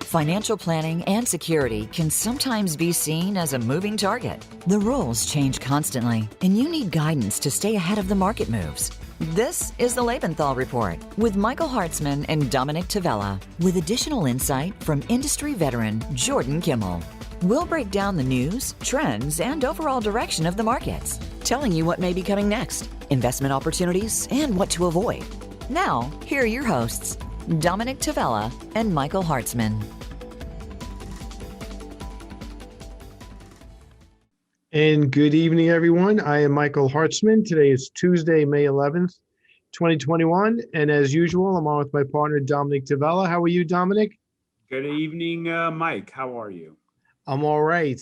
Financial planning and security can sometimes be seen as a moving target. The rules change constantly, and you need guidance to stay ahead of the market moves. This is the Lebenthal Report with Michael Hartzman and Dominick Tavella, with additional insight from industry veteran Jordan Kimmel. We'll break down the news, trends, and overall direction of the markets, telling you what may be coming next, investment opportunities, and what to avoid. Now, here are your hosts, Dominick Tavella and Michael Hartzman. And good evening, everyone. I am Michael Hartzman. Today is Tuesday, May 11th, 2021. And as usual, I'm on with my partner, Dominick Tavella. How are you, Dominick? Good evening, Mike. How are you? I'm all right.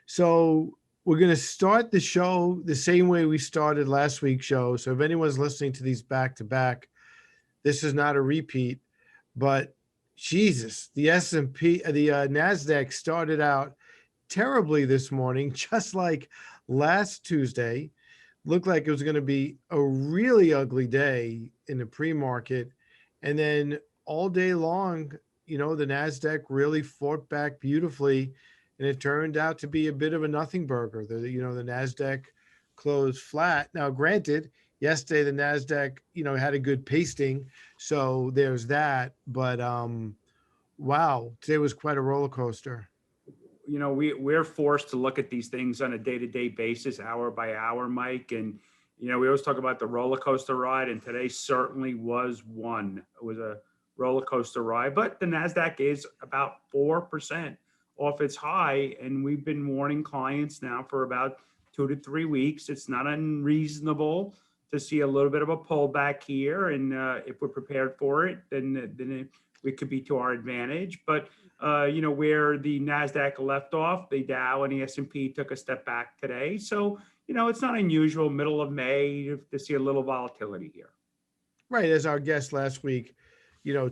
So we're going to start the show the same way we started last week's show. So if anyone's listening to these back-to-back, this is not a repeat. But Jesus, the S&P, the NASDAQ started out terribly this morning, just like last Tuesday. Looked like it was going to be a really ugly day in the pre-market. And then all day long, the NASDAQ really fought back beautifully, and it turned out to be a bit of a nothing burger. The NASDAQ closed flat. Now, granted, yesterday the NASDAQ, had a good pasting, so there's that. But wow, today was quite a roller coaster. We're forced to look at these things on a day-to-day basis, hour by hour, Mike. And, we always talk about the roller coaster ride, and today certainly was one. It was a roller coaster ride, but the NASDAQ is about 4% off its high. And we've been warning clients now for about 2 to 3 weeks. It's not unreasonable to see a little bit of a pullback here. And if we're prepared for it, then it could be to our advantage. But where the NASDAQ left off, the Dow and the S&P took a step back today. So, it's not unusual middle of May to see a little volatility here. Right. As our guest last week,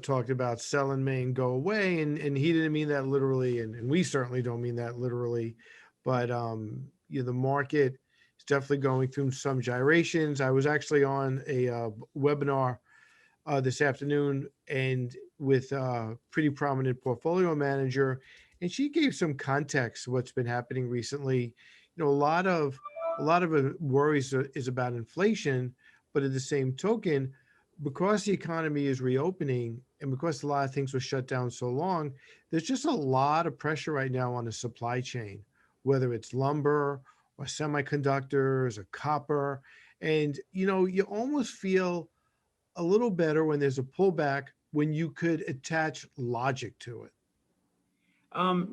talked about sell in May and go away. And he didn't mean that literally. And we certainly don't mean that literally. But, the market is definitely going through some gyrations. I was actually on a webinar this afternoon and with a pretty prominent portfolio manager, and she gave some context of what's been happening recently. A lot of worries is about inflation, but at the same token, because the economy is reopening and because a lot of things were shut down so long, there's just a lot of pressure right now on the supply chain, whether it's lumber or semiconductors or copper. And, you almost feel a little better when there's a pullback, when you could attach logic to it.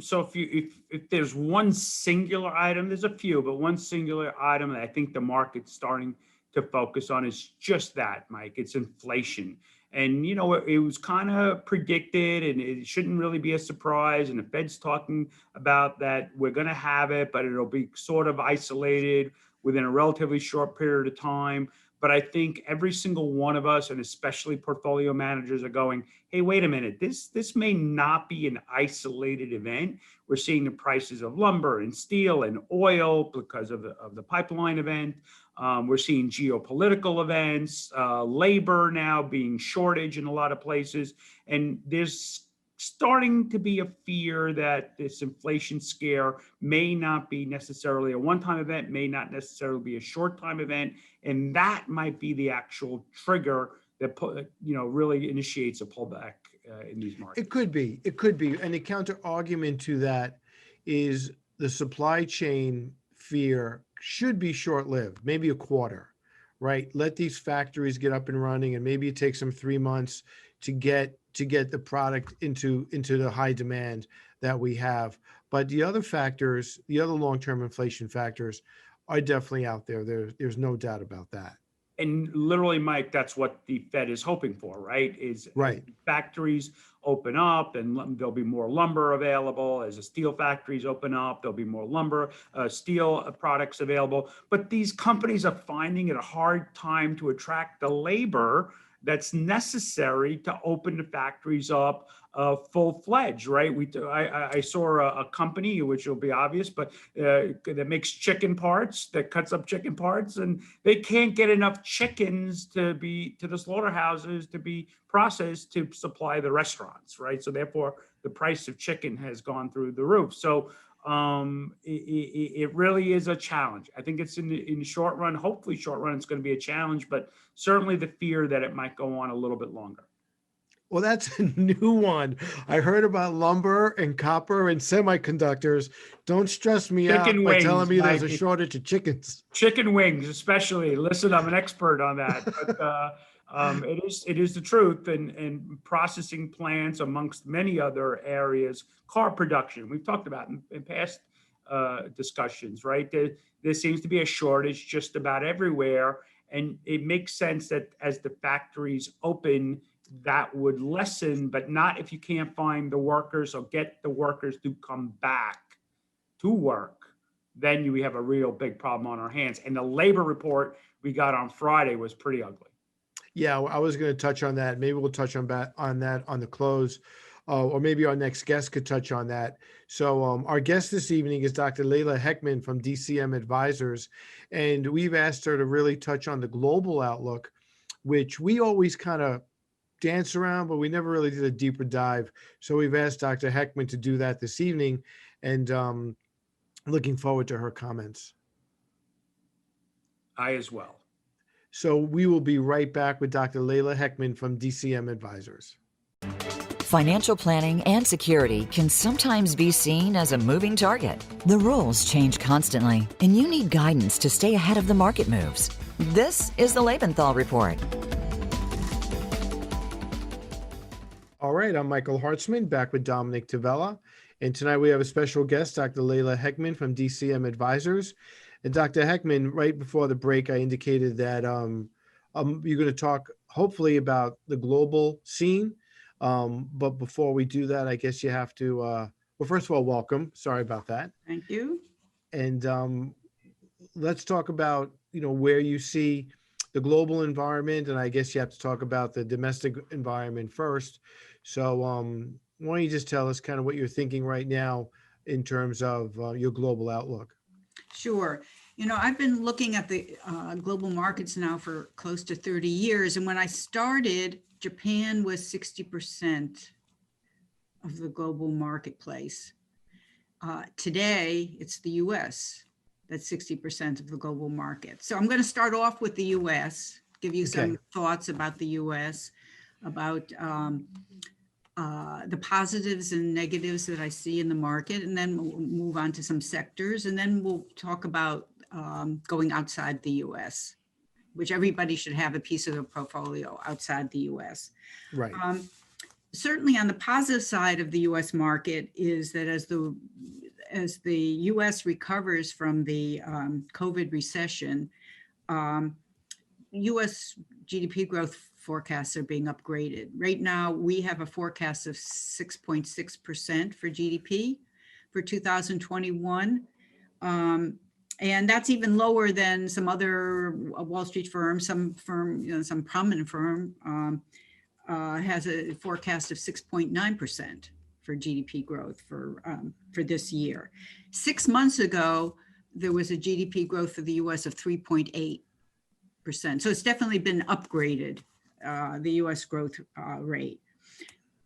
So if there's one singular item, there's a few, but one singular item that I think the market's starting to focus on is just that, Mike. It's inflation. And, it was kind of predicted, and it shouldn't really be a surprise. And the Fed's talking about that we're going to have it, but it'll be sort of isolated within a relatively short period of time. But I think every single one of us, and especially portfolio managers, are going, hey, wait a minute, this may not be an isolated event. We're seeing the prices of lumber and steel and oil because of the pipeline event. We're seeing geopolitical events, labor now being shortage in a lot of places. And there's starting to be a fear that this inflation scare may not be necessarily a one-time event, may not necessarily be a short-time event, and that might be the actual trigger that really initiates a pullback in these markets. It could be, and the counter argument to that is the supply chain fear should be short-lived, maybe a quarter, right? Let these factories get up and running, and maybe it takes them 3 months to get the product into the high demand that we have. But the other factors, the other long-term inflation factors, are definitely out there. There's no doubt about that. And literally, Mike, that's what the Fed is hoping for, right? Right. Factories open up, and there'll be more lumber available. As the steel factories open up, there'll be more lumber, steel products available. But these companies are finding it a hard time to attract the labor that's necessary to open the factories up full-fledged, right? I saw a company, which will be obvious, but that makes chicken parts, that cuts up chicken parts, and they can't get enough chickens to the slaughterhouses to be processed to supply the restaurants, right? So therefore, the price of chicken has gone through the roof. So it really is a challenge. I think it's in the short run, hopefully short run, it's going to be a challenge, but certainly the fear that it might go on a little bit longer. Well, that's a new one. I heard about lumber and copper and semiconductors. Don't stress me out Chicken by wings, telling me there's a Mike. shortage of chickens. Chicken wings, especially. Listen, I'm an expert on that. But it is the truth. And processing plants, amongst many other areas, car production, we've talked about in past discussions, right? There seems to be a shortage just about everywhere. And it makes sense that as the factories open, that would lessen, but not if you can't find the workers or get the workers to come back to work. Then we have a real big problem on our hands. And the labor report we got on Friday was pretty ugly. Yeah, I was going to touch on that. Maybe we'll touch on that on the close, or maybe our next guest could touch on that. So our guest this evening is Dr. Leila Heckman from DCM Advisors, and we've asked her to really touch on the global outlook, which we always kind of dance around, but we never really did a deeper dive. So we've asked Dr. Heckman to do that this evening, and looking forward to her comments. I as well. So we will be right back with Dr. Leila Heckman from DCM Advisors. Financial planning and security can sometimes be seen as a moving target. The rules change constantly, and you need guidance to stay ahead of the market moves. This is the Lebenthal Report. All right, I'm Michael Hartzman, back with Dominick Tavella. And tonight we have a special guest, Dr. Leila Heckman from DCM Advisors. And Dr. Heckman, right before the break, I indicated that you're going to talk hopefully about the global scene. But before we do that, I guess you have to, well, first of all, welcome. Sorry about that. Thank you. And let's talk about, where you see the global environment. And I guess you have to talk about the domestic environment first. So why don't you just tell us kind of what you're thinking right now in terms of your global outlook? Sure. I've been looking at the global markets now for close to 30 years. And when I started, Japan was 60% of the global marketplace. Today, it's the US that's 60% of the global market. So I'm going to start off with the US, give you some thoughts about the US, about the positives and negatives that I see in the market, and then we'll move on to some sectors, and then we'll talk about going outside the US, which everybody should have a piece of their portfolio outside the US. Right. Certainly on the positive side of the US market is that as the US recovers from the COVID recession, US GDP growth forecasts are being upgraded. Right now, we have a forecast of 6.6% for GDP for 2021. And that's even lower than some other Wall Street firms. Some prominent firm has a forecast of 6.9% for GDP growth for this year. 6 months ago, there was a GDP growth for the US of 3.8%. So it's definitely been upgraded, the US growth rate.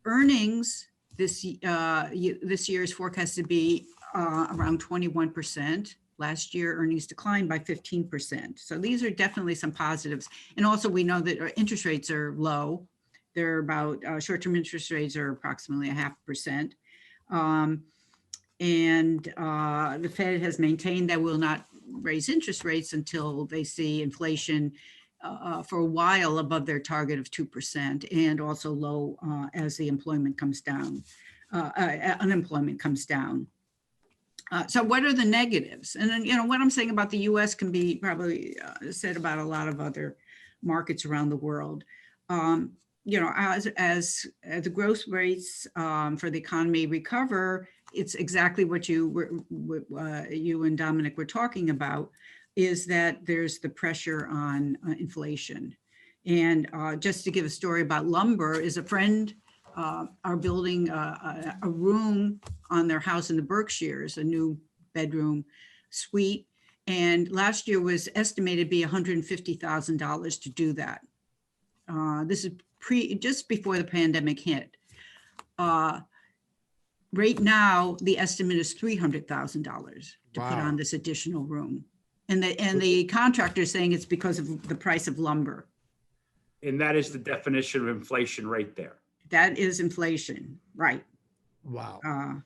Earnings this year is forecast to be around 21%. Last year, earnings declined by 15%. So these are definitely some positives. And also we know that our interest rates are low. They're about, short-term interest rates are approximately 0.5%. And the Fed has maintained that will not raise interest rates until they see inflation for a while above their target of 2%, and also low as the unemployment comes down. So what are the negatives? And then, what I'm saying about the US can be probably said about a lot of other markets around the world. As the growth rates for the economy recover, it's exactly what you and Dominick were talking about, is that there's the pressure on inflation. And just to give a story about lumber, is a friend are building a room on their house in the Berkshires, a new bedroom suite. And last year was estimated to be $150,000 to do that. This is just before the pandemic hit. Right now, the estimate is $300,000 to put on this additional room. And the contractor is saying it's because of the price of lumber. And that is the definition of inflation right there. That is inflation, right? Wow.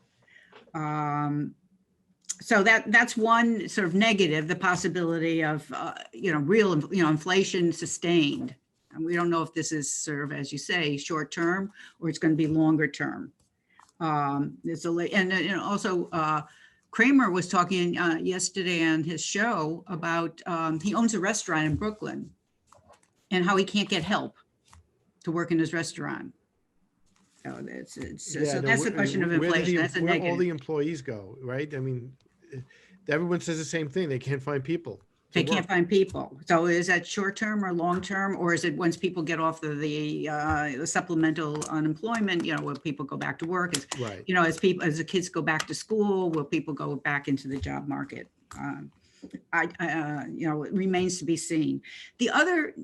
So that's one sort of negative, the possibility of real inflation sustained. And we don't know if this is sort of, as you say, short term or it's going to be longer term. Also Kramer was talking yesterday on his show about he owns a restaurant in Brooklyn and how he can't get help to work in his restaurant. So that's the question of inflation. That's a negative. Where all the employees go, right? I mean, everyone says the same thing. They can't find people. They can't find people. So is that short term or long term, or is it once people get off the supplemental unemployment? Will people go back to work? Right. As the kids go back to school, will people go back into the job market? It remains to be seen. The other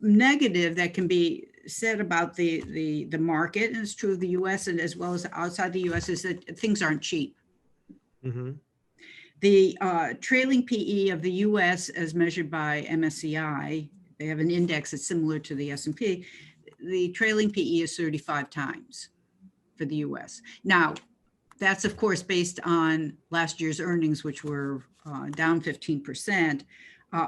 negative that can be said about the market, and it's true of the U.S. and as well as outside the U.S., is that things aren't cheap. Mm-hmm. The trailing PE of the U.S. as measured by MSCI, they have an index that's similar to the S&P. The trailing PE is 35 times for the U.S. Now, that's of course based on last year's earnings, which were down 15%.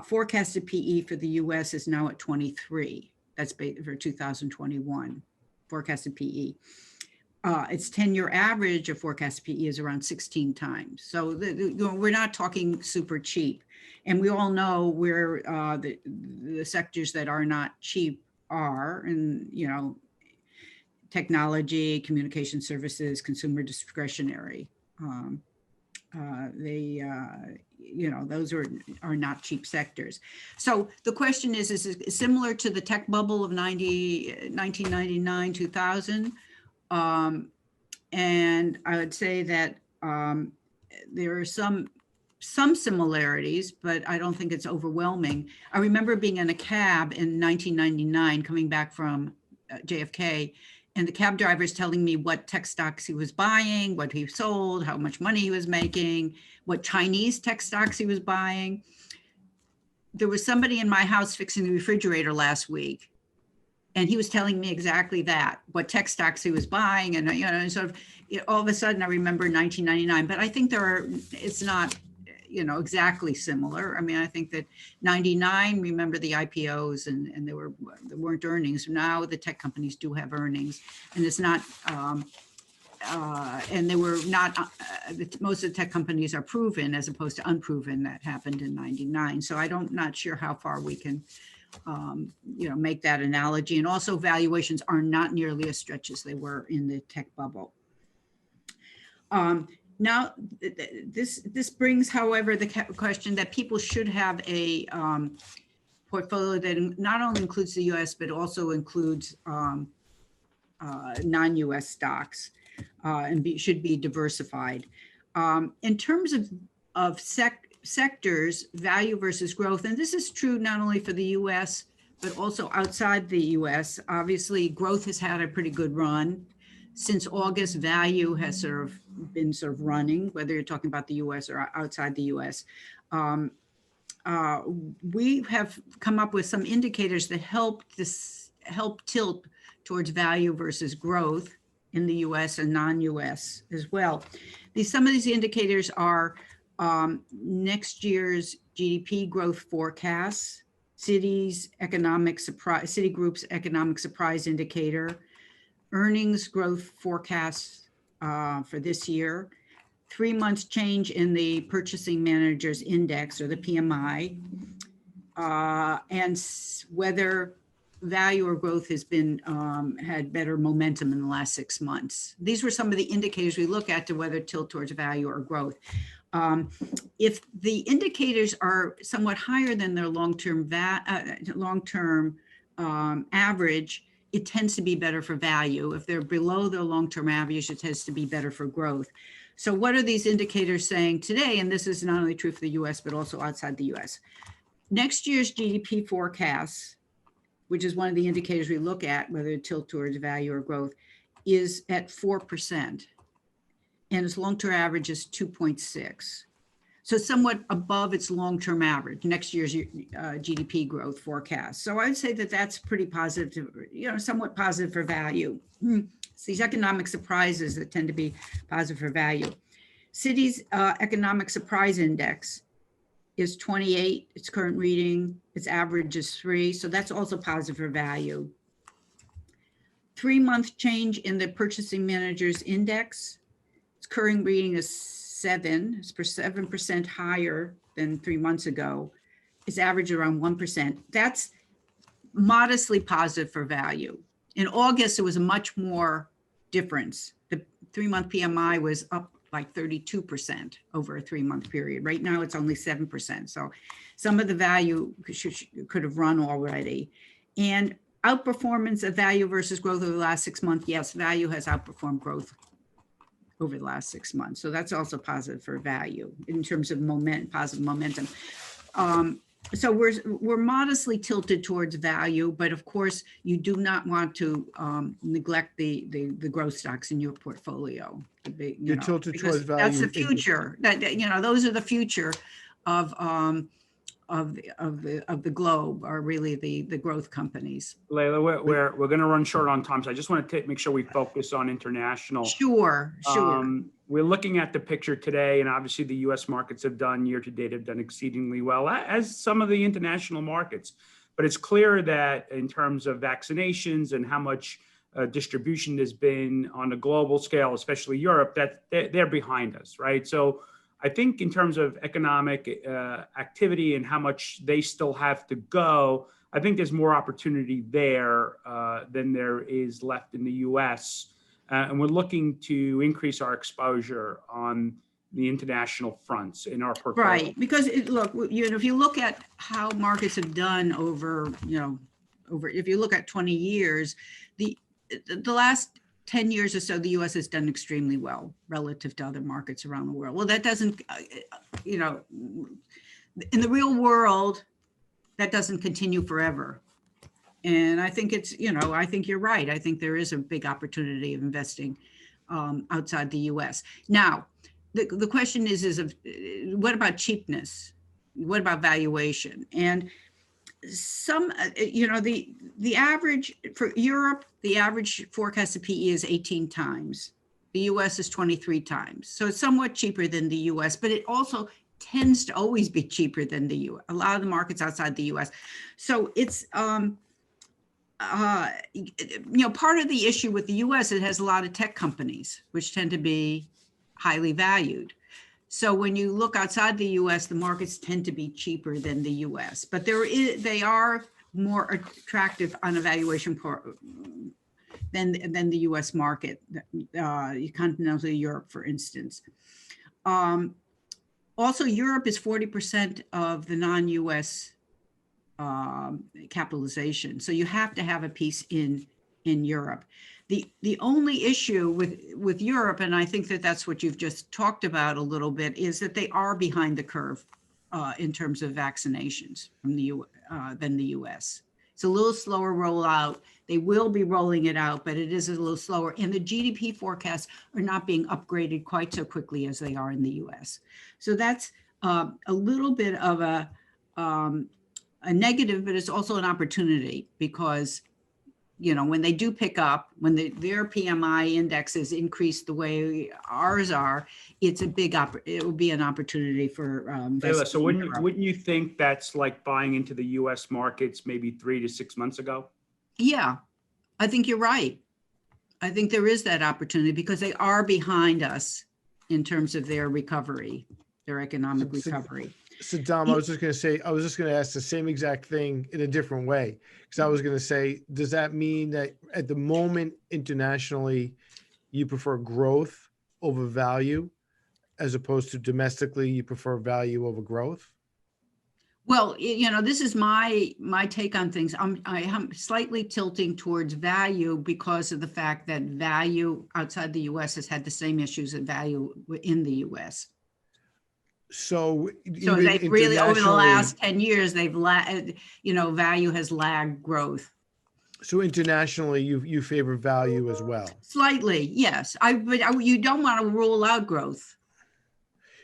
Forecasted PE for the U.S. is now at 23. That's for 2021, forecasted PE. Its 10-year average of forecasted PE is around 16 times. So we're not talking super cheap. And we all know where the sectors that are not cheap are, and technology, communication services, consumer discretionary. Those are not cheap sectors. So the question is it similar to the tech bubble of 1999, 2000? And I would say that there are some similarities, but I don't think it's overwhelming. I remember being in a cab in 1999 coming back from JFK, and the cab driver is telling me what tech stocks he was buying, what he sold, how much money he was making, what Chinese tech stocks he was buying. There was somebody in my house fixing the refrigerator last week, and he was telling me exactly that, what tech stocks he was buying. And, all of a sudden I remember 1999, but I think it's not, exactly similar. I mean, I think that 99, remember the IPOs and there weren't earnings. Now the tech companies do have earnings, and it's not, and they were not, most of the tech companies are proven as opposed to unproven. That happened in 99. So I'm not sure how far we can, make that analogy. And also valuations are not nearly as stretched as they were in the tech bubble. Now, this brings, however, the question that people should have a portfolio that not only includes the U.S., but also includes non-U.S. stocks and should be diversified. In terms of sectors, value versus growth, and this is true not only for the U.S., but also outside the U.S. Obviously, growth has had a pretty good run. Since August, value has been running, whether you're talking about the U.S. or outside the U.S. We have come up with some indicators that help tilt towards value versus growth in the U.S. and non-U.S. as well. Some of these indicators are next year's GDP growth forecasts, Citigroup's economic surprise indicator, earnings growth forecasts for this year, 3 months change in the Purchasing Managers Index or the PMI, and whether value or growth has been had better momentum in the last 6 months. These were some of the indicators we look at to whether tilt towards value or growth. If the indicators are somewhat higher than their long-term average, it tends to be better for value. If they're below their long-term average, it tends to be better for growth. So what are these indicators saying today? And this is not only true for the US, but also outside the US. Next year's GDP forecasts, which is one of the indicators we look at, whether it tilt towards value or growth, is at 4%. And its long-term average is 2.6. So somewhat above its long-term average, next year's GDP growth forecast. So I would say that that's pretty positive, somewhat positive for value. It's these economic surprises that tend to be positive for value. Citi's economic surprise index is 28, its current reading, its average is 3, so that's also positive for value. 3-month change in the purchasing managers index, its current reading is 7, it's 7% higher than 3 months ago. It's average around 1%. That's modestly positive for value. In August, it was a much more difference. The 3-month PMI was up like 32% over a 3-month period. Right now, it's only 7%. So some of the value could have run already. And outperformance of value versus growth over the last 6 months. Yes, value has outperformed growth over the last 6 months. So that's also positive for value in terms of positive momentum. So we're modestly tilted towards value, but of course you do not want to neglect the growth stocks in your portfolio. You're tilted towards value. That's the future. Those are the future of the globe, are really the growth companies. Leila, we're going to run short on time, so I just want to make sure we focus on international. Sure. We're looking at the picture today, and obviously the U.S. markets have done exceedingly well, as some of the international markets. But it's clear that in terms of vaccinations and how much distribution there's been on a global scale, especially Europe, that they're behind us, right? So I think in terms of economic activity and how much they still have to go, I think there's more opportunity there than there is left in the U.S. And we're looking to increase our exposure on the international fronts in our portfolio. Right, because if you look at how markets have done over if you look at 20 years, the last 10 years or so, the U.S. has done extremely well relative to other markets around the world. Well, that doesn't, in the real world, that doesn't continue forever. And I think I think you're right. I think there is a big opportunity of investing outside the U.S. Now, the question is what about cheapness? What about valuation? And some, the average for Europe, the average forecasted PE is 18 times. The US is 23 times. So it's somewhat cheaper than the US, but it also tends to always be cheaper than the US, a lot of the markets outside the US. So it's, part of the issue with the US, it has a lot of tech companies, which tend to be highly valued. So when you look outside the US, the markets tend to be cheaper than the US, but they are more attractive on a valuation than the US market, continental Europe, for instance. Also, Europe is 40% of the non-US capitalization. So you have to have a piece in Europe. The only issue with Europe, and I think that's what you've just talked about a little bit, is that they are behind the curve in terms of vaccinations than the US. It's a little slower rollout. They will be rolling it out, but it is a little slower. And the GDP forecasts are not being upgraded quite so quickly as they are in the US. So that's a little bit of a negative, but it's also an opportunity because when they do pick up, when their PMI indexes increase the way ours are, it will be an opportunity for investment. So wouldn't you think that's like buying into the U.S. markets maybe 3 to 6 months ago? Yeah, I think you're right. I think there is that opportunity because they are behind us in terms of their recovery, their economic recovery. So Dom, I was just going to ask the same exact thing in a different way. Because I was going to say, does that mean that at the moment internationally, you prefer growth over value, as opposed to domestically, you prefer value over growth? Well, this is my take on things. I am slightly tilting towards value because of the fact that value outside the U.S. has had the same issues as value in the U.S. So So even they've really, over the internationally, last 10 years, value has lagged growth. so internationally, you favor value as well. Slightly, yes. But you don't want to rule out growth.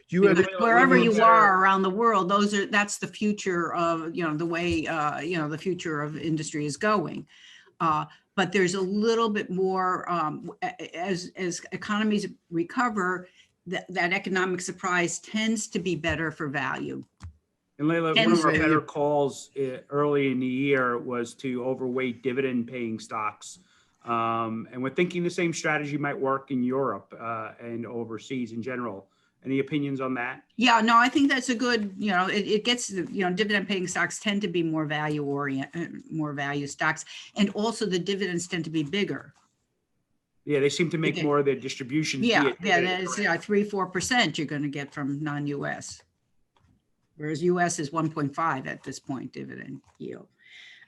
Do you have Because Leila, wherever let me you better- are around the world, that's the future of, the way, the future of industry is going. But there's a little bit more, as economies recover, that economic surprise tends to be better for value. And Leila, And one of our so- better calls early in the year was to overweight dividend paying stocks. And we're thinking the same strategy might work in Europe and overseas in general. Any opinions on that? Yeah, no, I think that's a good, it gets, dividend paying stocks tend to be more more value stocks. And also the dividends tend to be bigger. Yeah, they seem to make Okay. more of their distributions. Yeah, via yeah, dividends. that's 3-4% you're going to get from non-US. Whereas US is 1.5 at this point dividend yield.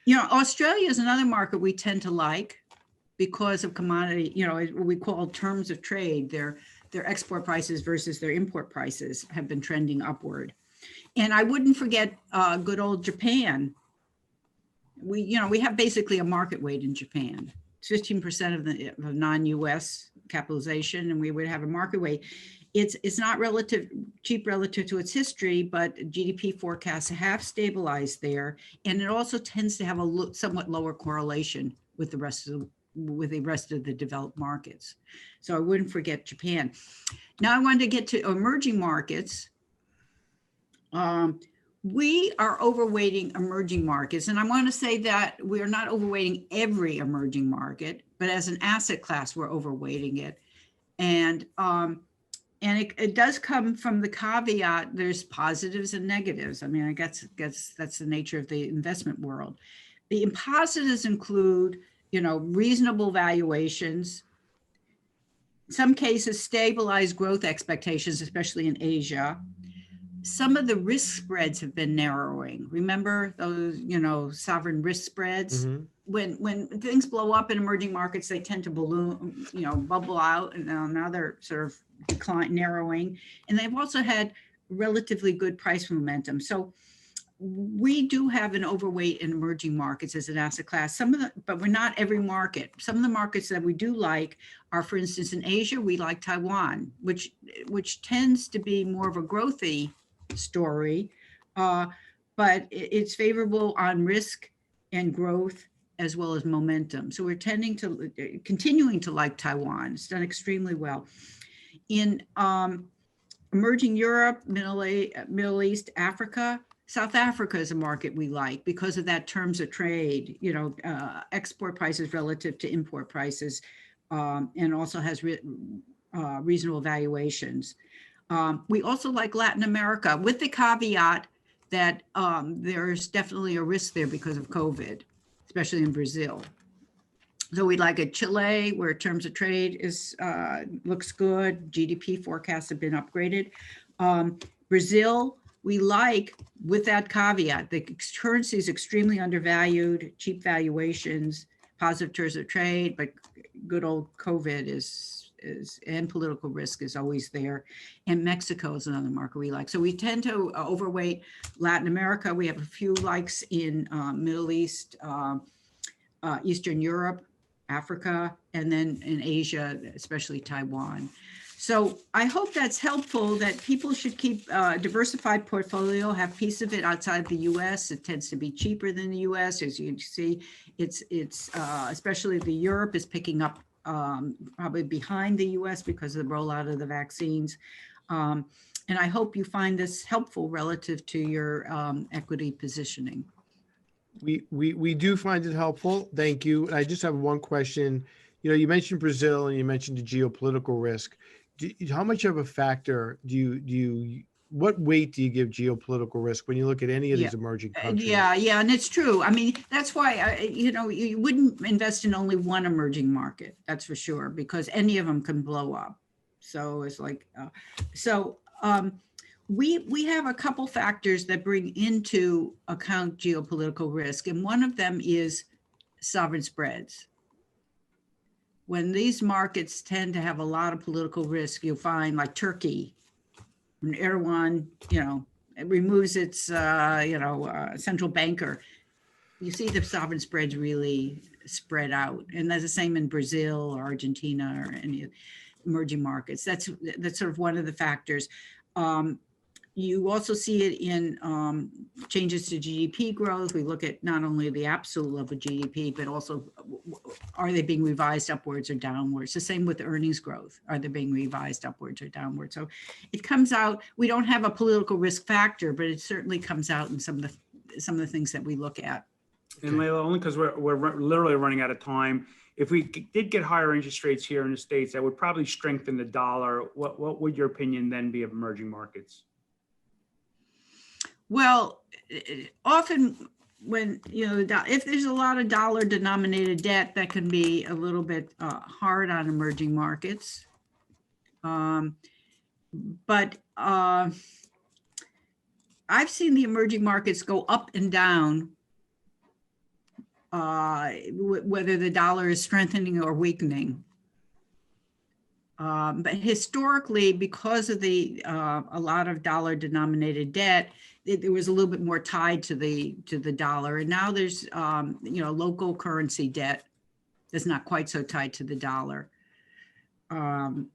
Australia is another market we tend to like because of commodity, what we call terms of trade. Their export prices versus their import prices have been trending upward. And I wouldn't forget good old Japan. We have basically a market weight in Japan. It's 15% of the non-US capitalization, and we would have a market weight. It's not cheap relative to its history, but GDP forecasts have stabilized there. And it also tends to have a somewhat lower correlation with the rest of the developed markets. So I wouldn't forget Japan. Now I wanted to get to emerging markets. We are overweighting emerging markets. And I want to say that we are not overweighting every emerging market, but as an asset class, we're overweighting it. And it does come from the caveat, there's positives and negatives. I mean, I guess that's the nature of the investment world. The positives include, reasonable valuations, in some cases, stabilized growth expectations, especially in Asia. Some of the risk spreads have been narrowing. Remember those, sovereign risk spreads? Mhm. When things blow up in emerging markets, they tend to balloon, bubble out, and now they're sort of narrowing. And they've also had relatively good price momentum. So we do have an overweight in emerging markets as an asset class. But we're not every market. Some of the markets that we do like are, for instance, in Asia, we like Taiwan, which tends to be more of a growthy story, but it's favorable on risk and growth as well as momentum. So we're continuing to like Taiwan. It's done extremely well. In emerging Europe, Middle East, Africa, South Africa is a market we like because of that terms of trade, export prices relative to import prices, and also has reasonable valuations. We also like Latin America with the caveat that there's definitely a risk there because of COVID, especially in Brazil. So we like Chile, where terms of trade looks good. GDP forecasts have been upgraded. Brazil, we like with that caveat, the currency is extremely undervalued, cheap valuations, positive terms of trade, but good old COVID and political risk is always there. And Mexico is another market we like. So we tend to overweight Latin America. We have a few likes in Middle East, Eastern Europe, Africa, and then in Asia, especially Taiwan. So I hope that's helpful, that people should keep a diversified portfolio, have piece of it outside the US. It tends to be cheaper than the US. As you can see, it's especially the Europe is picking up probably behind the US because of the rollout of the vaccines. And I hope you find this helpful relative to your equity positioning. We do find it helpful. Thank you. I just have one question. You mentioned Brazil and you mentioned the geopolitical risk. How much of a factor what weight do you give geopolitical risk when you look at any of these emerging countries? Yeah, and it's true. I mean, that's why you wouldn't invest in only one emerging market. That's for sure, because any of them can blow up. So it's like we have a couple factors that bring into account geopolitical risk, and one of them is sovereign spreads. When these markets tend to have a lot of political risk, you'll find like Turkey, when Erdogan, it removes its, central banker. You see the sovereign spreads really spread out, and that's the same in Brazil or Argentina or any emerging markets. That's sort of one of the factors. You also see it in changes to GDP growth. We look at not only the absolute level of GDP, but also are they being revised upwards or downwards? The same with earnings growth. Are they being revised upwards or downwards? So it comes out, we don't have a political risk factor, but it certainly comes out in some of the things that we look at. And Leila, only because we're literally running out of time. If we did get higher interest rates here in the States, that would probably strengthen the dollar. What would your opinion then be of emerging markets? Well, often when, if there's a lot of dollar denominated debt, that can be a little bit hard on emerging markets. But I've seen the emerging markets go up and down, whether the dollar is strengthening or weakening. But historically, because of a lot of dollar denominated debt, it was a little bit more tied to the dollar. And now there's, local currency debt that's not quite so tied to the dollar. And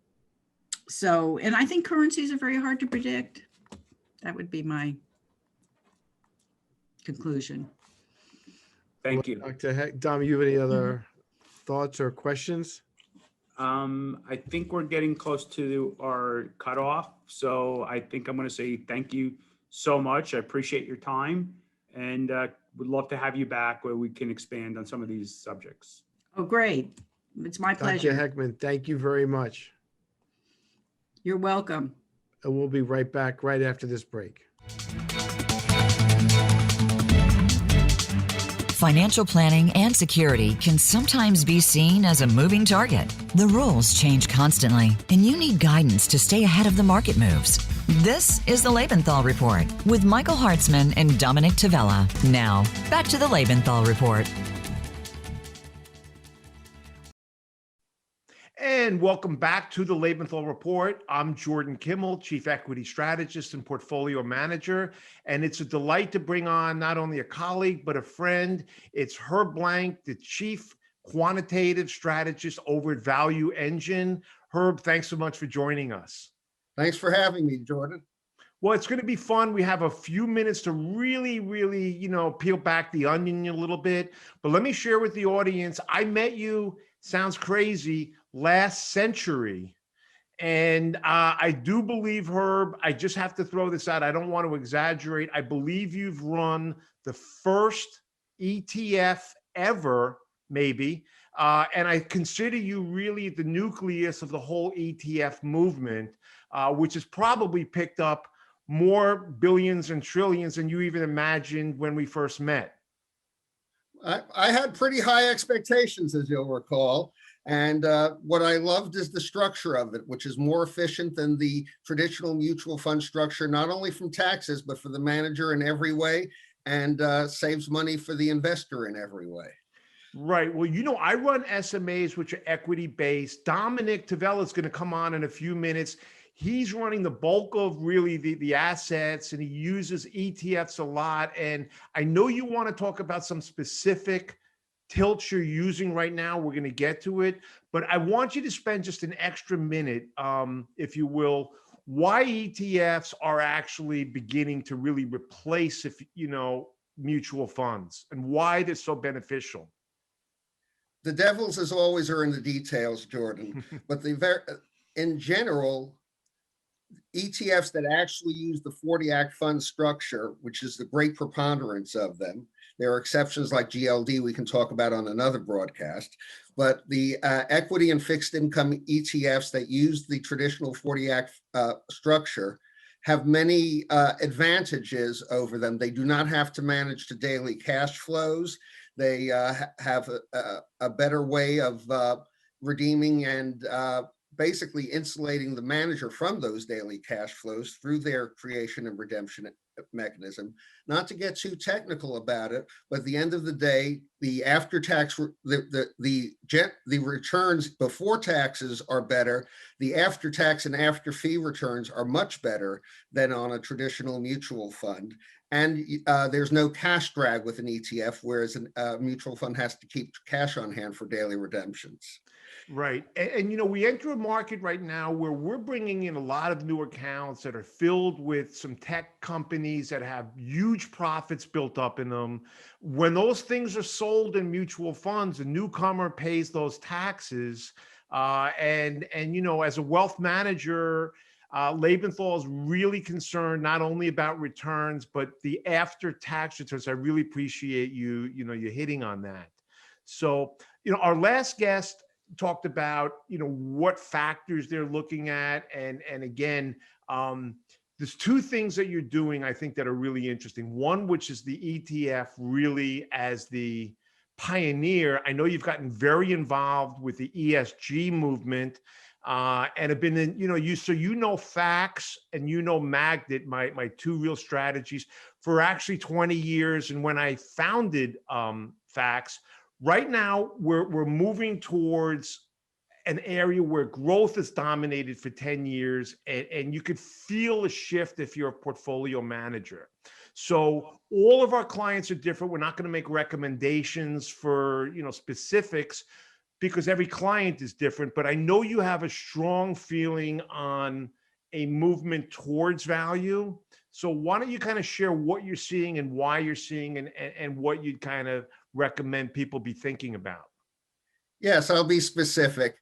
I think currencies are very hard to predict. That would be my conclusion. Thank you. Dr. Heck, Dom, you have any other thoughts or questions? I think we're getting close to our cutoff. So I think I'm going to say thank you so much. I appreciate your time, and would love to have you back where we can expand on some of these subjects. Oh, great. It's my pleasure. Dr. Heckman, thank you very much. You're welcome. And we'll be right back right after this break. Financial planning and security can sometimes be seen as a moving target. The rules change constantly, and you need guidance to stay ahead of the market moves. This is the Lebenthal Report with Michael Hartzman and Dominick Tavella. Now, back to the Lebenthal Report. And welcome back to the Lebenthal Report. I'm Jordan Kimmel, Chief Equity Strategist and Portfolio Manager. And it's a delight to bring on not only a colleague, but a friend. It's Herb Blank, the Chief Quantitative Strategist over at ValuEngine. Herb, thanks so much for joining us. Thanks for having me, Jordan. Well, it's going to be fun. We have a few minutes to really, peel back the onion a little bit. But let me share with the audience, I met you, sounds crazy, last century. And I do believe, Herb, I just have to throw this out. I don't want to exaggerate. I believe you've run the first ETF ever, maybe. And I consider you really the nucleus of the whole ETF movement, which has probably picked up more billions and trillions than you even imagined when we first met. I had pretty high expectations, as you'll recall. And what I loved is the structure of it, which is more efficient than the traditional mutual fund structure, not only from taxes, but for the manager in every way, and saves money for the investor in every way. Right. Well, I run SMAs, which are equity-based. Dominick Tavella is going to come on in a few minutes. He's running the bulk of really the assets, and he uses ETFs a lot. And I know you want to talk about some specific tilts you're using right now. We're going to get to it, but I want you to spend just an extra minute, if you will, why ETFs are actually beginning to really replace, mutual funds, and why they're so beneficial. The devils, as always, are in the details, Jordan. But in general, ETFs that actually use the 40 Act fund structure, which is the great preponderance of them. There are exceptions like GLD we can talk about on another broadcast, but the equity and fixed income ETFs that use the traditional 40 Act structure have many advantages over them. They do not have to manage to daily cash flows. They have a better way of redeeming and basically insulating the manager from those daily cash flows through their creation and redemption mechanism. Not to get too technical about it, but at the end of the day, the after-tax, the returns before taxes are better. The after-tax and after-fee returns are much better than on a traditional mutual fund. And there's no cash drag with an ETF, whereas a mutual fund has to keep cash on hand for daily redemptions. Right. And, you know, we enter a market right now where we're bringing in a lot of new accounts that are filled with some tech companies that have huge profits built up in them. When those things are sold in mutual funds, a newcomer pays those taxes. And, you know, as a wealth manager, Lebenthal is really concerned not only about returns, but the after-tax returns. I really appreciate you hitting on that. So, you know, our last guest talked about, you know, what factors they're looking at. And again, there's two things that you're doing, I think, that are really interesting. One, which is the ETF really as the pioneer. I know you've gotten very involved with the ESG movement and have been in, you know Facts and Magnet, my two real strategies, for actually 20 years. And when I founded Facts, right now, we're moving towards an area where growth is dominated for 10 years, and you could feel a shift if you're a portfolio manager. So all of our clients are different. We're not going to make recommendations for, you know, specifics because every client is different. But I know you have a strong feeling on a movement towards value. So why don't you kind of share what you're seeing and why you're seeing and what you'd kind of recommend people be thinking about? Yes, I'll be specific.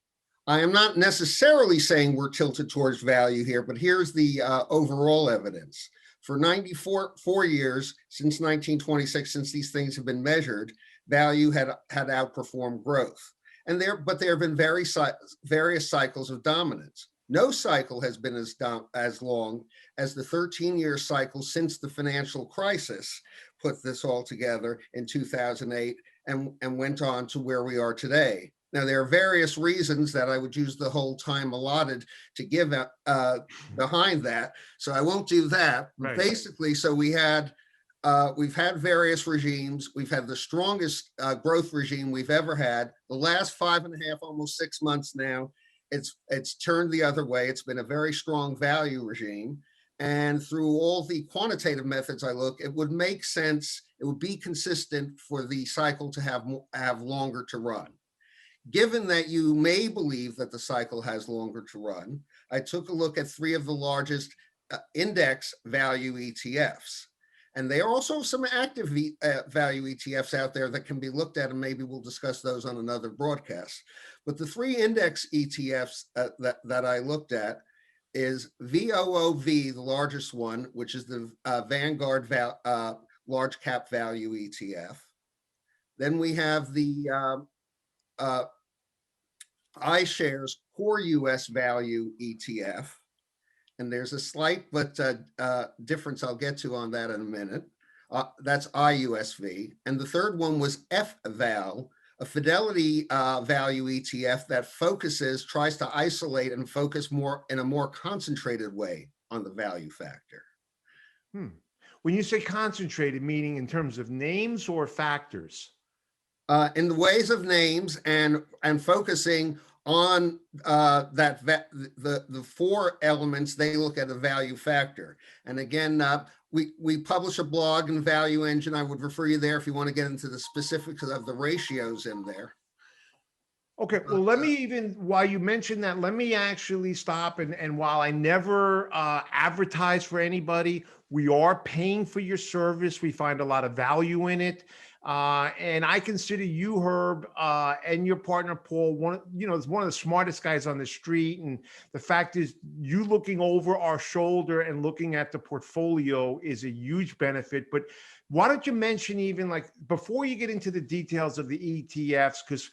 I am not necessarily saying we're tilted towards value here, but here's the overall evidence. For 94 years, since 1926, since these things have been measured, value had outperformed growth. But there have been various cycles of dominance. No cycle has been as long as the 13-year cycle since the financial crisis put this all together in 2008 and went on to where we are today. Now, there are various reasons that I would use the whole time allotted to give behind that, so I won't do that. Right. Basically, so we've had various regimes. We've had the strongest growth regime we've ever had. The last 5.5, almost 6 months now, it's turned the other way. It's been a very strong value regime. And through all the quantitative methods I look, it would make sense, it would be consistent for the cycle to have longer to run. Given that you may believe that the cycle has longer to run, I took a look at 3 of the largest index value ETFs. And there are also some active value ETFs out there that can be looked at, and maybe we'll discuss those on another broadcast. But the 3 index ETFs that I looked at is VOOV, the largest one, which is the Vanguard large cap value ETF. Then we have the iShares Core US Value ETF. And there's a slight but difference I'll get to on that in a minute. That's IUSV. And the third one was FVAL, a Fidelity value ETF that tries to isolate and focus more in a more concentrated way on the value factor. When you say concentrated, meaning in terms of names or factors? In the ways of names and focusing on the 4 elements, they look at a value factor. And again, we publish a blog in ValuEngine. I would refer you there if you want to get into the specifics of the ratios in there. Okay, well, let me while you mentioned that, let me actually stop. And while I never advertise for anybody, we are paying for your service. We find a lot of value in it. And I consider you, Herb, and your partner, Paul, one of the smartest guys on the street. And the fact is, you looking over our shoulder and looking at the portfolio is a huge benefit. But why don't you mention, even like, before you get into the details of the ETFs, because,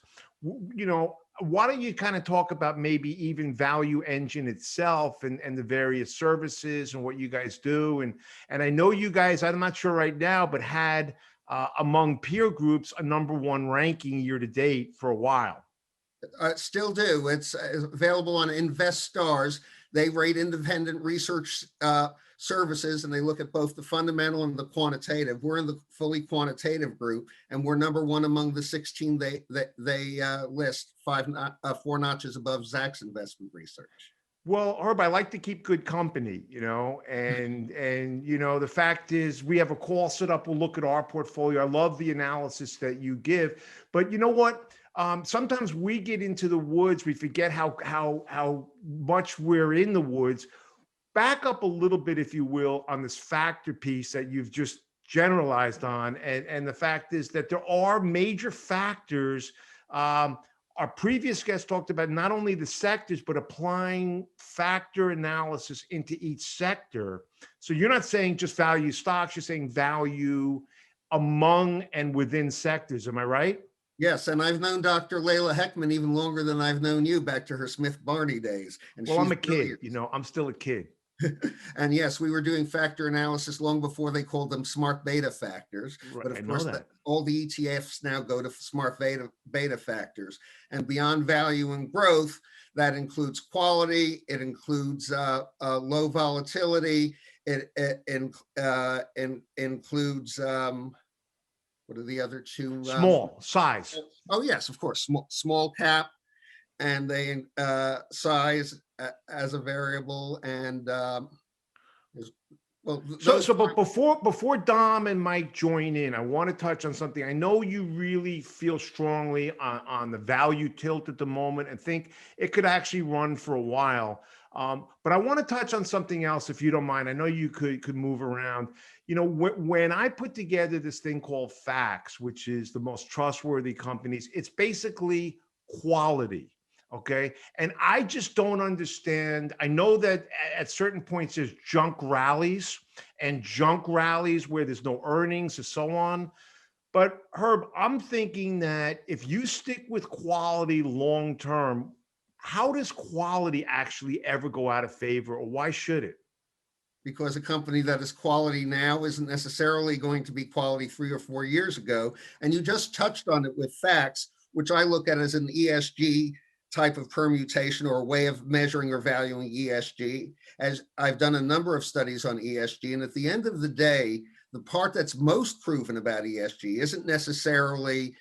you know, why don't you kind of talk about maybe even ValuEngine itself and the various services and what you guys do? And I know you guys, I'm not sure right now, but had among peer groups a #1 ranking year to date for a while. Still do. It's available on InvestStars. They rate independent research services, and they look at both the fundamental and the quantitative. We're in the fully quantitative group, and we're number one among the 16 they list, 4 notches above Zacks Investment Research. Well, Herb, I like to keep good company, and the fact is we have a call set up. We'll look at our portfolio. I love the analysis that you give, but you know what? Sometimes we get into the woods. We forget how much we're in the woods. Back up a little bit, if you will, on this factor piece that you've just generalized on. And the fact is that there are major factors. Our previous guest talked about not only the sectors, but applying factor analysis into each sector. So you're not saying just value stocks, you're saying value among and within sectors. Am I right? Yes, and I've known Dr. Leila Heckman even longer than I've known you, back to her Smith Barney days. And well, I'm a brilliant. kid, I'm still a kid. And yes, we were doing factor analysis long before they called them smart beta factors. Right, but of I course, know that. all the ETFs now go to smart beta factors. And beyond value and growth, that includes quality. It includes low volatility. It includes what are the other two? Small size. Oh yes, of course, small cap, and they size as a variable, and but before Dom and Mike join in, I want to touch on something. I know you really feel strongly on the value tilt at the moment and think it could actually run for a while. But I want to touch on something else, if you don't mind. I know you could move around. When I put together this thing called Facts, which is the most trustworthy companies, it's basically quality. Okay. And I just don't understand. I know that at certain points there's junk rallies where there's no earnings and so on. But Herb, I'm thinking that if you stick with quality long term, how does quality actually ever go out of favor, or why should it? Because a company that is quality now isn't necessarily going to be quality 3 or 4 years ago. And you just touched on it with Facts, which I look at as an ESG type of permutation or a way of measuring or valuing ESG. As I've done a number of studies on ESG, and at the end of the day, the part that's most proven about ESG isn't necessarily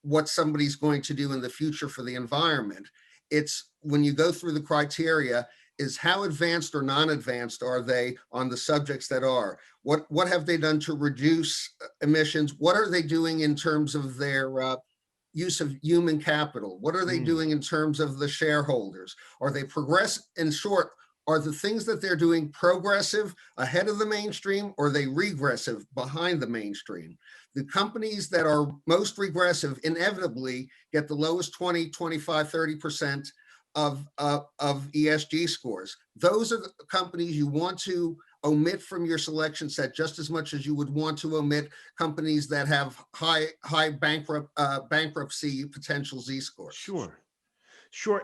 what somebody's going to do in the future for the environment. It's when you go through the criteria, is how advanced or non-advanced are they on the subjects that are? What have they done to reduce emissions? What are they doing in terms of their use of human capital? What are they doing in terms of the shareholders? Are they in short, are the things that they're doing progressive, ahead of the mainstream, or are they regressive, behind the mainstream? The companies that are most regressive inevitably get the lowest 20, 25, 30% of ESG scores. Those are the companies you want to omit from your selection set just as much as you would want to omit companies that have high bankruptcy potential Z scores. Sure.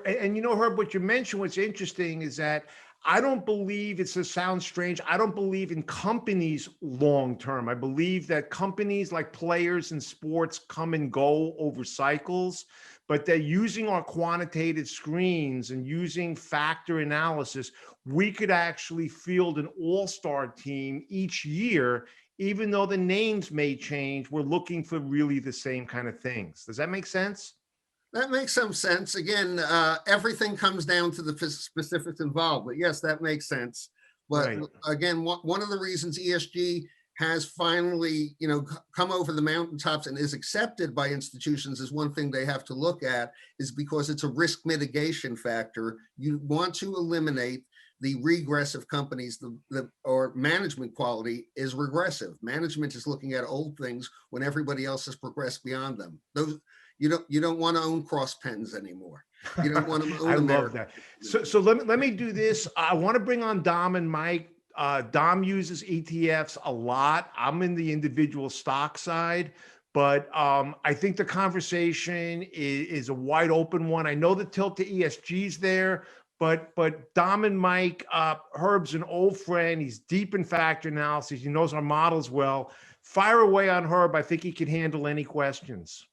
And Herb, what you mentioned, what's interesting is that I don't believe, it sounds strange, I don't believe in companies long term. I believe that companies like players in sports come and go over cycles, but they're using our quantitative screens and using factor analysis. We could actually field an all-star team each year, even though the names may change. We're looking for really the same kind of things. Does that make sense? That makes some sense. Again, everything comes down to the specifics involved, but yes, that makes sense. But right. Again, one of the reasons ESG has finally, come over the mountaintops and is accepted by institutions is one thing they have to look at, is because it's a risk mitigation factor. You want to eliminate the regressive companies, or management quality is regressive. Management is looking at old things when everybody else has progressed beyond them. Those you don't want to own cross pens anymore. You don't want to own. I love that. So let me do this. I want to bring on Dom and Mike. Dom uses ETFs a lot. I'm in the individual stock side, but I think the conversation is a wide open one. I know the tilt to ESG's there, but Dom and Mike, Herb's an old friend. He's deep in factor analysis. He knows our models well. Fire away on Herb. I think he can handle any questions.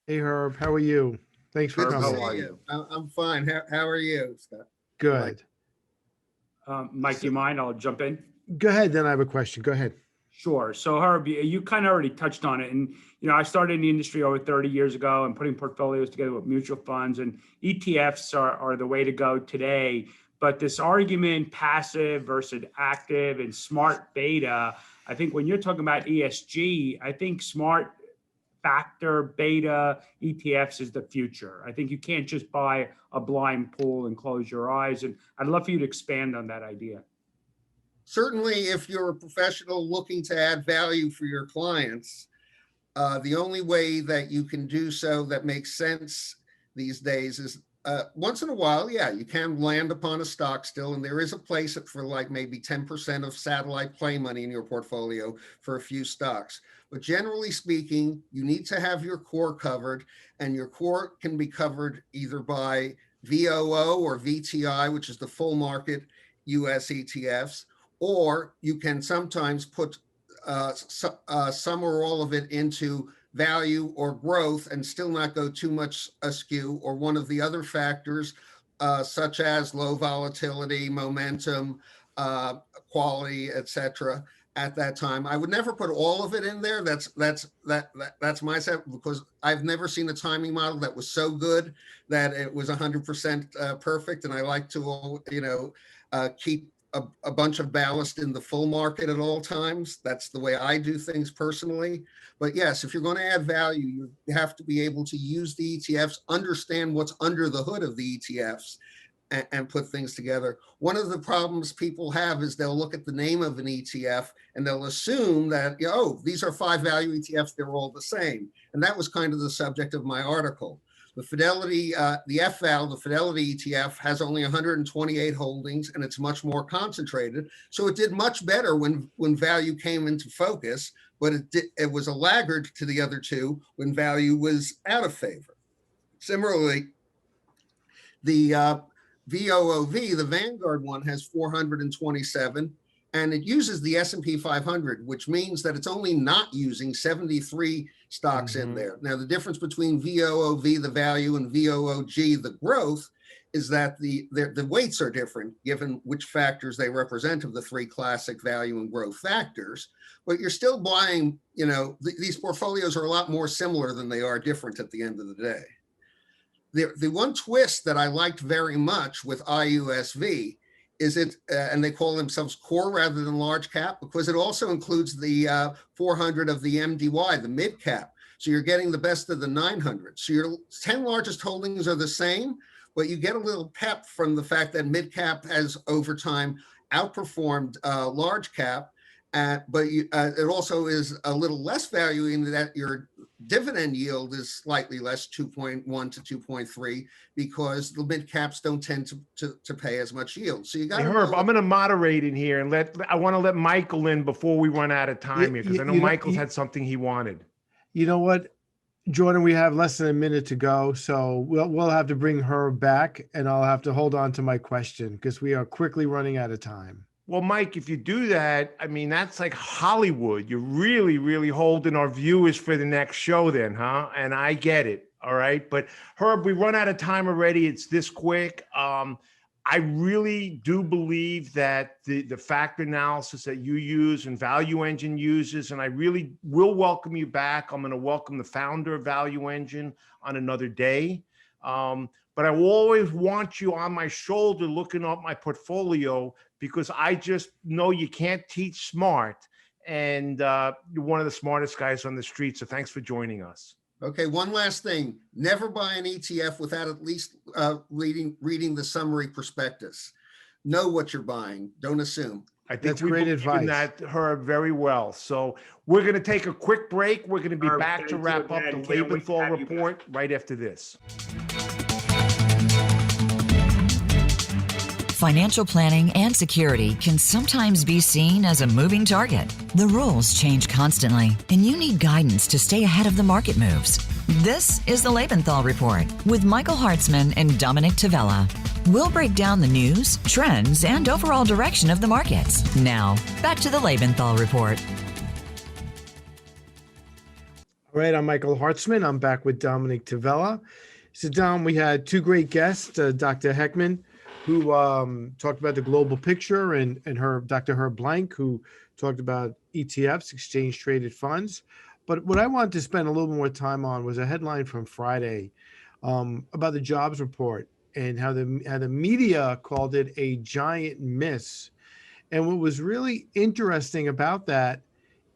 Hey, Herb, how are you? Thanks for Herb, coming. how are you? I'm fine. How are you, Scott? Good. Mike, do you mind? I'll jump in. Go ahead. Then I have a question. Go ahead. Sure. So Herb, you kind of already touched on it. And, I started in the industry over 30 years ago and putting portfolios together with mutual funds, and ETFs are the way to go today. But this argument, passive versus active and smart beta, I think when you're talking about ESG, I think smart factor beta ETFs is the future. I think you can't just buy a blind pool and close your eyes. And I'd love for you to expand on that idea. Certainly, if you're a professional looking to add value for your clients, the only way that you can do so that makes sense these days is once in a while, yeah, you can land upon a stock still, and there is a place for like maybe 10% of satellite play money in your portfolio for a few stocks. But generally speaking, you need to have your core covered, and your core can be covered either by VOO or VTI, which is the full market US ETFs, or you can sometimes put some or all of it into value or growth and still not go too much askew, or one of the other factors, such as low volatility, momentum, quality, etc. At that time, I would never put all of it in there. That's my set, because I've never seen a timing model that was so good that it was 100% perfect. And I like to, keep a bunch of ballast in the full market at all times. That's the way I do things personally. But yes, if you're going to add value, you have to be able to use the ETFs, understand what's under the hood of the ETFs, and put things together. One of the problems people have is they'll look at the name of an ETF and they'll assume that, these are 5 value ETFs, they're all the same. And that was kind of the subject of my article. The Fidelity, the Fidelity ETF has only 128 holdings, and it's much more concentrated. So it did much better when value came into focus, but it was a laggard to the other two when value was out of favor. Similarly, the VOOV, the Vanguard one, has 427, and it uses the S&P 500, which means that it's only not using 73 stocks in there. Now, the difference between VOOV, the value, and VOOG, the growth, is that the weights are different given which factors they represent of the 3 classic value and growth factors. But you're still buying, these portfolios are a lot more similar than they are different at the end of the day. The one twist that I liked very much with IUSV is and they call themselves core rather than large cap, because it also includes the 400 of the MDY, the mid cap. So you're getting the best of the 900. So your 10 largest holdings are the same, but you get a little pep from the fact that mid cap has over time outperformed large cap. But it also is a little less value in that your dividend yield is slightly less, 2.1 to 2.3, because the mid caps don't tend to pay as much yield. So you got Herb, I'm going to moderate in here, and I want to let Michael in before we run out of time here, because I know Michael's had something he wanted. You know what, Jordan, we have less than a minute to go, so we'll have to bring her back, and I'll have to hold on to my question because we are quickly running out of time. Well, Mike, if you do that, I mean, that's like Hollywood. You're really, really holding our viewers for the next show then, huh? And I get it. All right. But Herb, we run out of time already. It's this quick. I really do believe that the factor analysis that you use and ValuEngine uses, and I really will welcome you back. I'm going to welcome the founder of ValuEngine on another day. But I will always want you on my shoulder looking up my portfolio, because I just know you can't teach smart, and you're one of the smartest guys on the street. So thanks for joining us. Okay, one last thing. Never buy an ETF without at least reading the summary prospectus. Know what you're buying. Don't assume. I think That's we great believe advice. in that, Herb, very well. So we're going to take a quick break. We're going to be Herb, back thank to you wrap up again. the Can't wait to Lebenthal have you Report right after this. Financial planning and security can sometimes be seen as a moving target. The rules change constantly, and you need guidance to stay ahead of the market moves. This is the Lebenthal Report with Michael Hartzman and Dominick Tavella. We'll break down the news, trends, and overall direction of the markets. Now, back to the Lebenthal Report. All right, I'm Michael Hartzman. I'm back with Dominick Tavella. So, Dom, we had two great guests, Dr. Heckman, who talked about the global picture, and Dr. Herb Blank, who talked about ETFs, exchange traded funds. But what I wanted to spend a little more time on was a headline from Friday about the jobs report and how the media called it a giant miss. And what was really interesting about that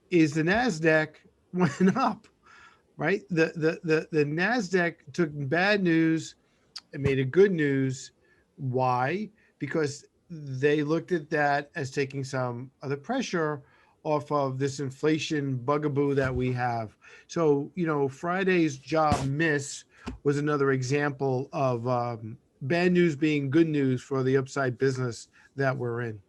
is the NASDAQ went up, right? The NASDAQ took bad news and made it good news. Why? Because they looked at that as taking some of the pressure off of this inflation bugaboo that we have. So, Friday's job miss was another example of bad news being good news for the upside business that we're in.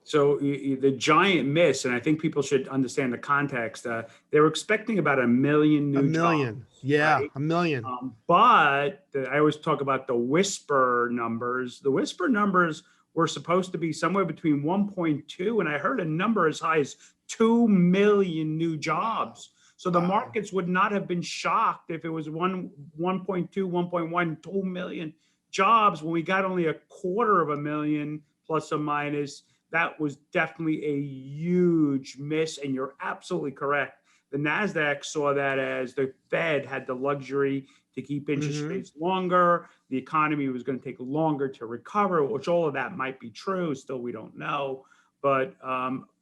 So the giant miss, and I think people should understand the context. They were expecting about 1 million new A million. jobs. Yeah, Right? 1 million. I always talk about the whisper numbers. The whisper numbers were supposed to be somewhere between 1.2, and I heard a number as high as 2 million new jobs. So the markets would not have been shocked if it was 1.2, 1.1, 2 million jobs when we got only 250,000 plus or minus. That was definitely a huge miss, and you're absolutely correct. The NASDAQ saw that as the Fed had the luxury to keep interest rates longer. The economy was going to take longer to recover, which all of that might be true. Still, we don't know. But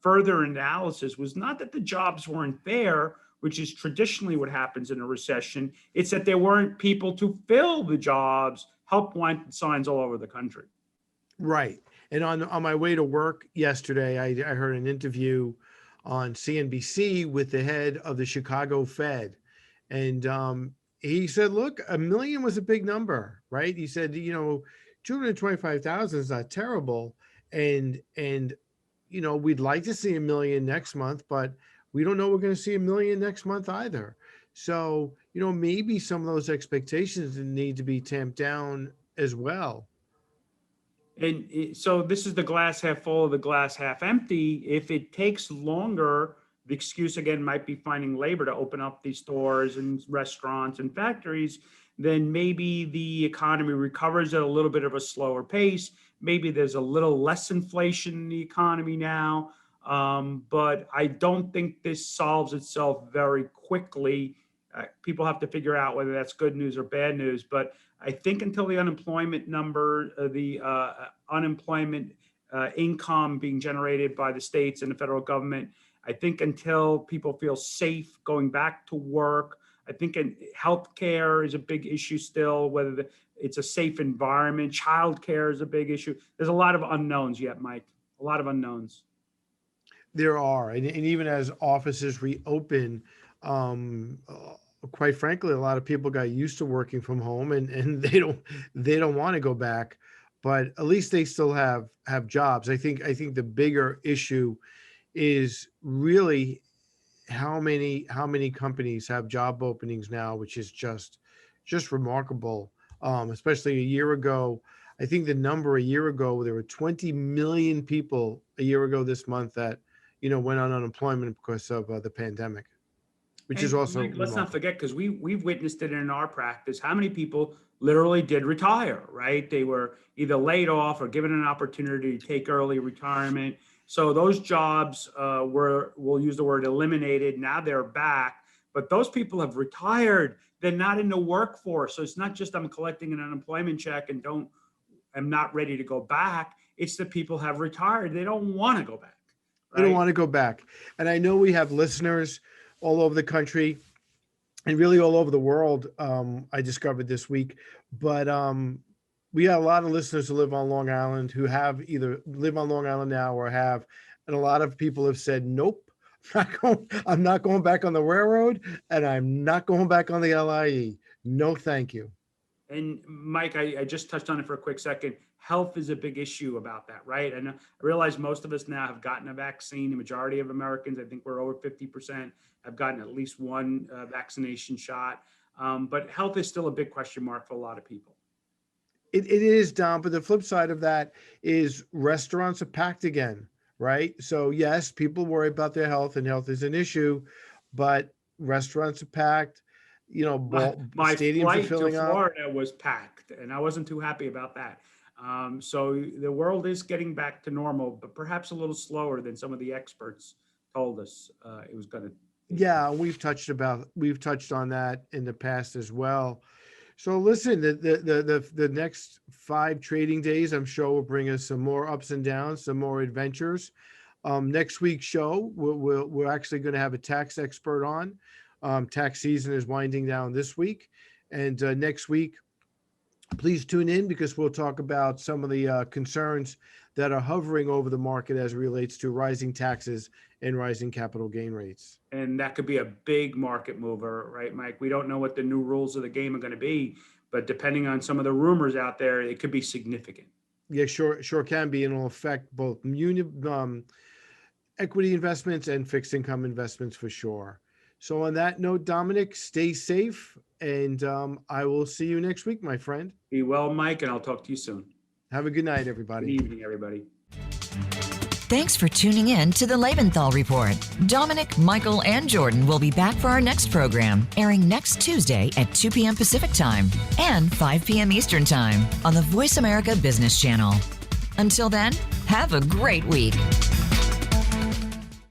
further analysis was not that the jobs weren't there, which is traditionally what happens in a recession. It's that there weren't people to fill the jobs. Help wanted signs all over the country. Right. And on my way to work yesterday, I heard an interview on CNBC with the head of the Chicago Fed. And he said, look, 1 million was a big number, right? He said, 225,000 is not terrible. And we'd like to see 1 million next month, but we don't know we're going to see 1 million next month either. So, maybe some of those expectations need to be tamped down as well. And so this is the glass half full or the glass half empty. If it takes longer, the excuse again might be finding labor to open up these stores and restaurants and factories. Then maybe the economy recovers at a little bit of a slower pace. Maybe there's a little less inflation in the economy now. But I don't think this solves itself very quickly. People have to figure out whether that's good news or bad news. But I think until the unemployment number, the unemployment income being generated by the states and the federal government, I think until people feel safe going back to work, I think healthcare is a big issue still, whether it's a safe environment. Childcare is a big issue. There's a lot of unknowns yet, Mike, a lot of unknowns. There are. And even as offices reopen, quite frankly, a lot of people got used to working from home and they don't want to go back, but at least they still have jobs. I think the bigger issue is really how many companies have job openings now, which is just remarkable. Especially a year ago, I think the number a year ago, there were 20 million people a year ago this month that, went on unemployment because of the pandemic. Which is also Mike, let's not forget, because we've witnessed it in our practice, how many people literally did retire, right? They were either laid off or given an opportunity to take early retirement. So those jobs we'll use the word eliminated. Now they're back, but those people have retired. They're not in the workforce. So it's not just I'm collecting an unemployment check and I'm not ready to go back. It's that people have retired. They don't want to go back. Right? They don't want to go back. And I know we have listeners all over the country and really all over the world. I discovered this week, but we have a lot of listeners who live on Long Island who have either live on Long Island now or have, and a lot of people have said, nope, I'm not going back on the railroad and I'm not going back on the LIE. No, thank you. And Mike, I just touched on it for a quick second. Health is a big issue about that, right? And I realize most of us now have gotten a vaccine. The majority of Americans, I think we're over 50%, have gotten at least one vaccination shot. But health is still a big question mark for a lot of people. It is, Dom, but the flip side of that is restaurants are packed again, right? So yes, people worry about their health and health is an issue, but restaurants are packed. My stadiums are flight to filling up. Florida was packed, and I wasn't too happy about that. So the world is getting back to normal, but perhaps a little slower than some of the experts told us it was going to. Yeah, we've touched on that in the past as well. So listen, the next 5 trading days, I'm sure will bring us some more ups and downs, some more adventures. Next week's show, we're actually going to have a tax expert on. Tax season is winding down this week, and next week, please tune in because we'll talk about some of the concerns that are hovering over the market as it relates to rising taxes and rising capital gain rates. And that could be a big market mover, right, Mike? We don't know what the new rules of the game are going to be, but depending on some of the rumors out there, it could be significant. Yeah, sure can be, and it'll affect both equity investments and fixed income investments for sure. So on that note, Dominick, stay safe, and I will see you next week, my friend. Be well, Mike, and I'll talk to you soon. Have a good night, everybody. Good evening, everybody. Thanks for tuning in to the Lebenthal Report. Dominick, Michael, and Jordan will be back for our next program, airing next Tuesday at 2 p.m. Pacific Time and 5 p.m. Eastern Time on the Voice America Business Channel. Until then, have a great week.